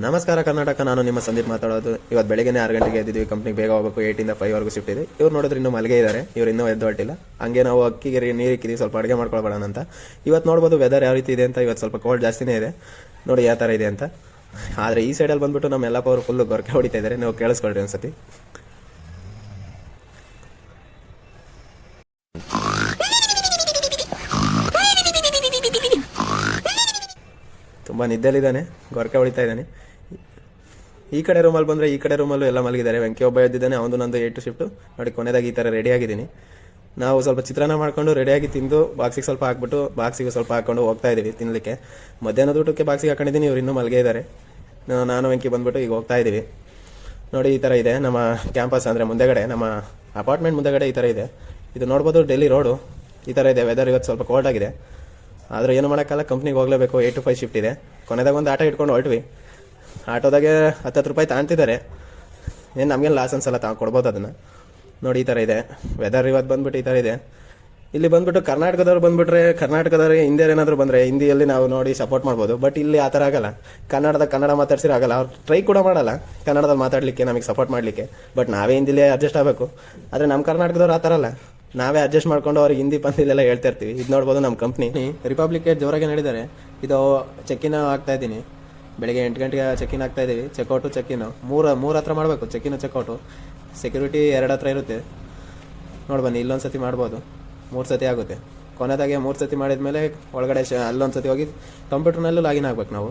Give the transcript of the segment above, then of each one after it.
ನಮಸ್ಕಾರ ಕರ್ನಾಟಕ, ನಾನು ನಿಮ್ಮ ಸಂದೀಪ್ ಮಾತಾಡೋದು. ಇವತ್ತು ಬೆಳಗ್ಗೆ 6 ಗಂಟೆಗೆ ಎದ್ದಿದ್ವಿ. ಕಂಪ್ನಿಗೆ ಬೇಗ ಹೋಗಬೇಕು. 8 ಇಂದ 5 ವರೆಗೂ ಶಿಫ್ಟ್ ಇದೆ. ಇವ್ರು ನೋಡಿದ್ರೆ ಇನ್ನೂ ಮಲಗೆ ಇದ್ದಾರೆ, ಇವ್ರು ಇನ್ನೂ ಎದ್ದು ಹೊಟ್ಟಿಲ್ಲ. ಹಂಗೆ ನಾವು ಅಕ್ಕಿಗೆ ನೀರು ಇಕ್ಕಿದ್ವಿ, ಸ್ವಲ್ಪ ಅಡುಗೆ ಮಾಡ್ಕೊಳ್ಬೇಡ ಅಂತ. ಇವತ್ತು ನೋಡ್ಬೋದು ವೆದರ್ ಯಾವ ರೀತಿ ಇದೆ ಅಂತ. ಇವತ್ತು ಸ್ವಲ್ಪ ಕೋಲ್ಡ್ ಜಾಸ್ತಿನೇ ಇದೆ, ನೋಡಿ ಯಾವ ಥರ ಇದೆ ಅಂತ. ಆದರೆ ಈ ಸೈಡಲ್ಲಿ ಬಂದ್ಬಿಟ್ಟು ನಮ್ಮ ಎಲ್ಲಪ್ಪ ಅವರು ಫುಲ್ಲು ಗೊರಕೆ ಹೊಡಿತಾ ಇದ್ದಾರೆ. ನೀವು ಕೇಳಿಸ್ಕೊಳ್ರಿ ಒಂದ್ಸತಿ. ತುಂಬ ನಿದ್ದೆಲಿದ್ದಾನೆ, ಗೊರಕೆ ಹೊಡಿತಾ ಇದ್ದಾನೆ. ಈ ಕಡೆ ರೂಮಲ್ಲಿ ಬಂದರೆ ಈ ಕಡೆ ರೂಮಲ್ಲೂ ಎಲ್ಲ ಮಲಗಿದ್ದಾರೆ. ವೆಂಕಿ ಒಬ್ಬ ಎದ್ದಿದ್ದಾನೆ, ಅವನು ನಂದು 8 ಶಿಫ್ಟು. ನೋಡಿ ಕೊನೆದಾಗಿ ಈ ಥರ ರೆಡಿ ಆಗಿದ್ದೀನಿ. ನಾವು ಸ್ವಲ್ಪ ಚಿತ್ರಾನ್ನ ಮಾಡ್ಕೊಂಡು ರೆಡಿಯಾಗಿ ತಿಂದು ಬಾಕ್ಸಿಗೆ ಸ್ವಲ್ಪ ಹಾಕ್ಬಿಟ್ಟು ಬಾಕ್ಸಿಗೆ ಸ್ವಲ್ಪ ಹಾಕ್ಕೊಂಡು ಹೋಗ್ತಾ ಇದ್ದೀವಿ ತಿನ್ನಲಿಕ್ಕೆ. ಮಧ್ಯಾಹ್ನದ ಊಟಕ್ಕೆ ಬಾಕ್ಸಿಗೆ ಹಾಕೊಂಡಿದ್ದೀನಿ, ಇವ್ರು ಇನ್ನೂ ಮಲಗೇ ಇದ್ದಾರೆ. ನಾನು ವೆಂಕಿ ಬಂದ್ಬಿಟ್ಟು ಈಗ ಹೋಗ್ತಾ ಇದ್ದೀವಿ. ನೋಡಿ ಈ ಥರ ಇದೆ ನಮ್ಮ ಕ್ಯಾಂಪಸ್, ಅಂದರೆ ಮುಂದೆಗಡೆ ನಮ್ಮ ಅಪಾರ್ಟ್ಮೆಂಟ್ ಮುಂದೆಗಡೆ ಈ ಥರ ಇದೆ. ಇದು ನೋಡ್ಬೋದು ಡೆಲ್ಲಿ ರೋಡು. ಈ ಥರ ಇದೆ ವೆದರ್. ಇವತ್ತು ಸ್ವಲ್ಪ ಕೋಲ್ಡ್ ಆಗಿದೆ, ಆದರೆ ಏನು ಮಾಡೋಕ್ಕಲ್ಲ, ಕಂಪ್ನಿಗೆ ಹೋಗಲೇಬೇಕು. 8 to 5 ಶಿಫ್ಟ್ ಇದೆ. ಕೊನೆದಾಗ ಒಂದು ಆಟೋ ಇಟ್ಕೊಂಡು ಹೊರಟ್ವಿ. ಆಟೋದಾಗೆ 10 ರೂಪಾಯಿ ತಾಂತಿದ್ದಾರೆ. ಏನು ನಮಗೇನು ಲಾಸ್ ಅನ್ಸಲ್ಲ, ಕೊಡ್ಬೋದು ಅದನ್ನು. ನೋಡಿ ಈ ಥರ ಇದೆ ವೆದರ್. ಇವತ್ತು ಬಂದ್ಬಿಟ್ಟು ಈ ಥರ ಇದೆ. ಇಲ್ಲಿ ಬಂದ್ಬಿಟ್ಟು ಕರ್ನಾಟಕದವ್ರು ಬಂದ್ಬಿಟ್ರೆ, ಕರ್ನಾಟಕದವ್ರಿಗೆ ಹಿಂದಿಯರು ಏನಾದರೂ ಬಂದರೆ ಹಿಂದಿಯಲ್ಲಿ ನಾವು ನೋಡಿ ಸಪೋರ್ಟ್ ಮಾಡ್ಬೋದು. ಬಟ್ ಇಲ್ಲಿ ಆ ಥರ ಆಗಲ್ಲ. ಕನ್ನಡ ಮಾತಾಡ್ಸಿರೋ ಆಗಲ್ಲ. ಅವ್ರು ಟ್ರೈ ಕೂಡ ಮಾಡಲ್ಲ ಕನ್ನಡದಲ್ಲಿ ಮಾತಾಡಲಿಕ್ಕೆ, ನಮಗೆ ಸಪೋರ್ಟ್ ಮಾಡಲಿಕ್ಕೆ. ಬಟ್ ನಾವೇ ಹಿಂದಿಲೇ ಅಡ್ಜಸ್ಟ್ ಆಗಬೇಕು. ಆದರೆ ನಮ್ಮ ಕರ್ನಾಟಕದವ್ರು ಆ ಥರ ಅಲ್ಲ. ನಾವೇ ಅಡ್ಜಸ್ಟ್ ಮಾಡ್ಕೊಂಡು ಅವ್ರಿಗೆ ಹಿಂದಿ ಪಂದಿಲೆಲ್ಲ ಹೇಳ್ತಾ ಇರ್ತೀವಿ. ಇದು ನೋಡ್ಬೋದು ನಮ್ಮ ಕಂಪ್ನಿ ರಿಪಬ್ಲಿಕ್ ಜೋರಾಗಿ ನಡೆದಿದ್ದಾರೆ. ಇದು ಚೆಕ್ಕಿನ್ ಆಗ್ತಾ ಇದ್ದೀನಿ. ಬೆಳಗ್ಗೆ 8 ಗಂಟೆಗೆ ಚೆಕ್ಕಿನ್ ಆಗ್ತಾ ಇದ್ದೀವಿ. ಚೆಕ್ಕಿನ್ ಮೂರು ಹತ್ರ ಮಾಡಬೇಕು. ಚೆಕ್ಔಟು ಸೆಕ್ಯೂರಿಟಿ 2 ಹತ್ರ ಇರುತ್ತೆ. ನೋಡ್ಬನ್ನಿ, ಇಲ್ಲೊಂದು ಸತಿ ಮಾಡ್ಬೋದು, 3 ಸತಿ ಆಗುತ್ತೆ. ಕೊನೆದಾಗೆ 3 ಸತಿ ಮಾಡಿದ್ಮೇಲೆ ಒಳಗಡೆ ಅಲ್ಲೊಂದು ಸತಿ ಹೋಗಿ ಕಂಪ್ಯೂಟರ್ನಲ್ಲೂ ಲಾಗಿನ್ ಆಗ್ಬೇಕು ನಾವು.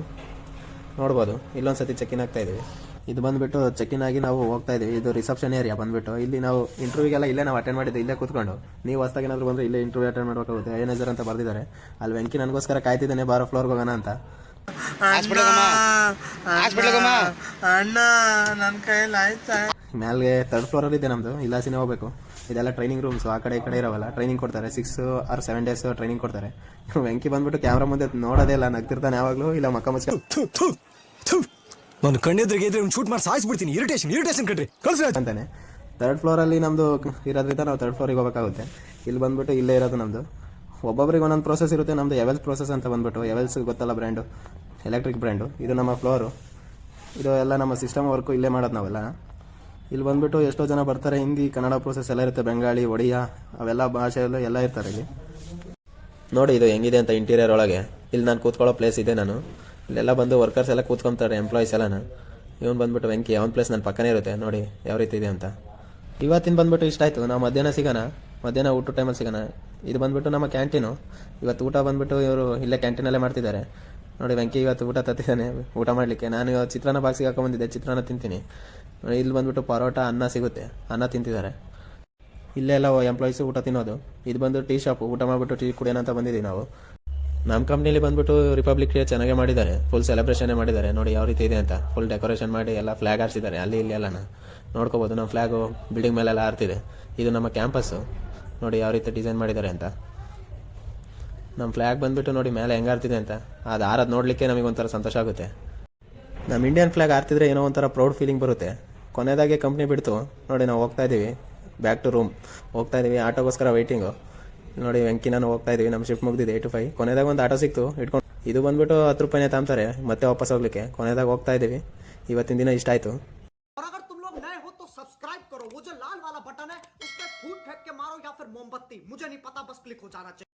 ನೋಡ್ಬೋದು, ಇಲ್ಲೊಂದು ಸತಿ ಚೆಕ್ಕಿನ್ ಆಗ್ತಾ ಇದ್ದೀವಿ. ಇದು ಬಂದುಬಿಟ್ಟು ಚೆಕ್ಕಿನ್ ಆಗಿ ನಾವು ಹೋಗ್ತಾ ಇದ್ದೀವಿ. ಇದು ರಿಸೆಪ್ಷನ್ ಏರಿಯಾ ಬಂದುಬಿಟ್ಟು. ಇಲ್ಲಿ ನಾವು ಇಂಟರ್ವ್ಯೂಗೆಲ್ಲ ಇಲ್ಲೇ ನಾವು ಅಟೆಂಡ್ ಮಾಡಿದ್ದು, ಇಲ್ಲೇ ಕೂತ್ಕೊಂಡು. ನೀವು ಹೊಸ್ದಾಗಿ ಏನಾದರೂ ಬಂದರೆ ಇಲ್ಲೇ ಇಂಟರ್ವ್ಯೂ ಅಟೆಂಡ್ ಮಾಡಬೇಕಾಗುತ್ತೆ. ಏನೇಜರ್ ಅಂತ ಬರ್ದಿದ್ದಾರೆ ಅಲ್ಲಿ. ವೆಂಕಿ ನನಗೋಸ್ಕರ ಕಾಯ್ತಿದ್ದಾನೆ, ಬಾರೋ ಫ್ಲೋರ್ಗೆ ಹೋಗೋಣ ಅಂತ. ಅಣ್ಣ ನನ್ನ ಕೈಯಲ್ಲಿ ಆಯ್ತಾ? ಮ್ಯಾಲೆ 3rd ಫ್ಲೋರಲ್ಲಿ ಇದೆ ನಮ್ಮದು. ಇಲ್ಲಾಸಿನೇ ಹೋಗಬೇಕು. ಇದೆಲ್ಲ ಟ್ರೈನಿಂಗ್ ರೂಮ್ಸು. ಆ ಕಡೆ ಈ ಕಡೆ ಇರೋವಲ್ಲ, ಟ್ರೈನಿಂಗ್ ಕೊಡ್ತಾರೆ. 6 or 7 days ಟ್ರೈನಿಂಗ್ ಕೊಡ್ತಾರೆ. ವೆಂಕಿ ಬಂದ್ಬಿಟ್ಟು ಕ್ಯಾಮ್ರಾ ಮುಂದೆ ನೋಡೋದೇ ಇಲ್ಲ, ನಗ್ತಿರ್ತಾನೆ ಯಾವಾಗಲೂ. ಇಲ್ಲ ಮಕ್ಕ ಮುಚ್ಚ ನಾನು ಕಣ್ಣೆದ್ರಿಗೆ ಶೂಟ್ ಮಾಡಿ ಸಾಯಿಸ್ಬಿಡ್ತೀನಿ. ಇರಿಟೇಷನ್ ಕಟ್ರಿ ಕಳ್ಸಿ ಅಂತಾನೆ. 3rd ಫ್ಲೋರಲ್ಲಿ ನಮ್ಮದು ಇರೋದ್ರಿಂದ ನಾವು 3rd ಫ್ಲೋರಿಗೆ ಹೋಗಬೇಕಾಗುತ್ತೆ. ಇಲ್ಲಿ ಬಂದ್ಬಿಟ್ಟು ಇಲ್ಲೇ ಇರೋದು ನಮ್ಮದು. ಒಬ್ಬೊಬ್ಬರಿಗೆ ಒಂದೊಂದು ಪ್ರೋಸೆಸ್ ಇರುತ್ತೆ. ನಮ್ಮದು ಎವೆಲ್ಸ್ ಪ್ರೋಸೆಸ್ ಅಂತ ಬಂದ್ಬಿಟ್ಟು, ಎವೆಲ್ಸ್ ಗೊತ್ತಲ್ಲ ಬ್ರ್ಯಾಂಡು, ಎಲೆಕ್ಟ್ರಿಕ್ ಬ್ರ್ಯಾಂಡು. ಇದು ನಮ್ಮ ಫ್ಲೋರು. ಇದು ಎಲ್ಲ ನಮ್ಮ ಸಿಸ್ಟಮ್ ವರ್ಕು ಇಲ್ಲೇ ಮಾಡೋದು ನಾವೆಲ್ಲ. ಇಲ್ಲಿ ಬಂದ್ಬಿಟ್ಟು ಎಷ್ಟೋ ಜನ ಬರ್ತಾರೆ. ಹಿಂದಿ ಕನ್ನಡ ಪ್ರೋಸೆಸ್ ಎಲ್ಲ ಇರುತ್ತೆ, ಬೆಂಗಾಳಿ, ಒಡಿಯಾ, ಅವೆಲ್ಲ ಭಾಷೆಯಲ್ಲೂ ಎಲ್ಲ ಇರ್ತಾರೆ ಇಲ್ಲಿ. ನೋಡಿ ಇದು ಹೆಂಗಿದೆ ಅಂತ ಇಂಟೀರಿಯರ್ ಒಳಗೆ. ಇಲ್ಲಿ ನಾನು ಕೂತ್ಕೊಳ್ಳೋ ಪ್ಲೇಸ್ ಇದೆ. ನಾನು ಇಲ್ಲೆಲ್ಲ ಬಂದು ವರ್ಕರ್ಸ್ ಎಲ್ಲ ಕೂತ್ಕೊತಾರೆ, ಎಂಪ್ಲಾಯೀಸ್ ಎಲ್ಲನ. ಇವನು ಬಂದ್ಬಿಟ್ಟು ವೆಂಕಿ, ಅವನ ಪ್ಲೇಸ್ ನನ್ನ ಪಕ್ಕನೇ ಇರುತ್ತೆ. ನೋಡಿ ಯಾವ ರೀತಿ ಇದೆ ಅಂತ. ಇವತ್ತಿನ ಬಂದ್ಬಿಟ್ಟು ಇಷ್ಟ ಆಯಿತು. ನಾವು ಮಧ್ಯಾಹ್ನ ಊಟ ಟೈಮಲ್ಲಿ ಸಿಗೋಣ. ಇದು ಬಂದ್ಬಿಟ್ಟು ನಮ್ಮ ಕ್ಯಾಂಟೀನು. ಇವತ್ತು ಊಟ ಬಂದ್ಬಿಟ್ಟು ಇವರು ಇಲ್ಲೇ ಕ್ಯಾಂಟೀನಲ್ಲೇ ಮಾಡ್ತಿದ್ದಾರೆ. ನೋಡಿ ವೆಂಕಿ ಇವತ್ತು ಊಟ ತತ್ತಿದ್ದಾನೆ ಊಟ ಮಾಡಲಿಕ್ಕೆ. ನಾನು ಇವತ್ತು ಚಿತ್ರಾನ್ನ ಬಾಕ್ಸಿಗೆ ಹಾಕೊಂಡ್ಬಂದಿದ್ದೆ, ಚಿತ್ರಾನ್ನ ತಿಂತೀನಿ. ಇಲ್ಲಿ ಬಂದ್ಬಿಟ್ಟು ಪರೋಟ, ಅನ್ನ ಸಿಗುತ್ತೆ, ಅನ್ನ ತಿಂತಿದ್ದಾರೆ. ಇಲ್ಲೇ ಎಲ್ಲ ಎಂಪ್ಲಾಯೀಸು ಊಟ ತಿನ್ನೋದು. ಇದು ಬಂದು ಟೀ ಶಾಪು. ಊಟ ಮಾಡಿಬಿಟ್ಟು ಟೀ ಕುಡಿಯೋಣ ಅಂತ ಬಂದಿದ್ದೀವಿ ನಾವು. ನಮ್ಮ ಕಂಪ್ನಿಲಿ ಬಂದ್ಬಿಟ್ಟು ರಿಪಬ್ಲಿಕ್ ಡೇ ಚೆನ್ನಾಗೇ ಮಾಡಿದ್ದಾರೆ. ಫುಲ್ ಸೆಲೆಬ್ರೇಷನ್ನೇ ಮಾಡಿದ್ದಾರೆ. ನೋಡಿ ಯಾವ ರೀತಿ ಇದೆ ಅಂತ. ಫುಲ್ ಡೆಕೋರೇಷನ್ ಮಾಡಿ ಎಲ್ಲ ಫ್ಲ್ಯಾಗ್ ಹಾರಿಸಿದ್ದಾರೆ ಅಲ್ಲಿ ಇಲ್ಲಿ ಎಲ್ಲನ ನೋಡ್ಕೋಬೋದು. ನಮ್ಮ ಫ್ಲ್ಯಾಗು ಬಿಲ್ಡಿಂಗ್ ಮೇಲೆಲ್ಲ ಹಾರ್ತಿದೆ. ಇದು ನಮ್ಮ ಕ್ಯಾಂಪಸ್ಸು. ನೋಡಿ ಯಾವ ರೀತಿ ಡಿಸೈನ್ ಮಾಡಿದ್ದಾರೆ ಅಂತ. ನಮ್ಮ ಫ್ಲ್ಯಾಗ್ ಬಂದುಬಿಟ್ಟು ನೋಡಿ ಮೇಲೆ ಹೆಂಗೆ ಹಾರ್ತಿದೆ ಅಂತ. ಅದು ಹಾರೋದು ನೋಡಲಿಕ್ಕೆ ನಮಗೆ ಒಂಥರ ಸಂತೋಷ ಆಗುತ್ತೆ. ನಮ್ಮ ಇಂಡಿಯನ್ ಫ್ಲ್ಯಾಗ್ ಹಾರ್ತಿದ್ರೆ ಏನೋ ಒಂಥರ ಪ್ರೌಡ್ ಫೀಲಿಂಗ್ ಬರುತ್ತೆ. ಕೊನೆದಾಗೆ ಕಂಪ್ನಿ ಬಿಡ್ತು. ನೋಡಿ ನಾವು ಹೋಗ್ತಾ ಇದ್ದೀವಿ, ಬ್ಯಾಕ್ ಟು ರೂಮ್ ಹೋಗ್ತಾ ಇದ್ದೀವಿ. ಆಟೋಗೋಸ್ಕರ ವೆಯ್ಟಿಂಗು. ನೋಡಿ ವೆಂಕಿ ನಾನು ಹೋಗ್ತಾ ಇದ್ದೀವಿ. ನಮ್ಮ ಶಿಫ್ಟ್ ಮುಗಿದಿದೆ 8 to 5. ಕೊನೆದಾಗ ಒಂದು ಆಟೋ ಸಿಕ್ತು ಇಟ್ಕೊಂಡು. ಇದು ಬಂದ್ಬಿಟ್ಟು 10 ರೂಪಾಯಿನೇ ತಾಂತಾರೆ ಮತ್ತೆ ವಾಪಸ್ ಹೋಗ್ಲಿಕ್ಕೆ. ಕೊನೆದಾಗ ಹೋಗ್ತಾ ಇದ್ದೀವಿ. ಇವತ್ತಿನ ದಿನ ಇಷ್ಟ ಆಯಿತು. सब्सक्राइब करो, वो जो लाल वाला बटन है उस पर फूट फेंक के मारो या फिर मोमबत्ती, मुझे नहीं पता, बस क्लिक हो जाना चाहिए।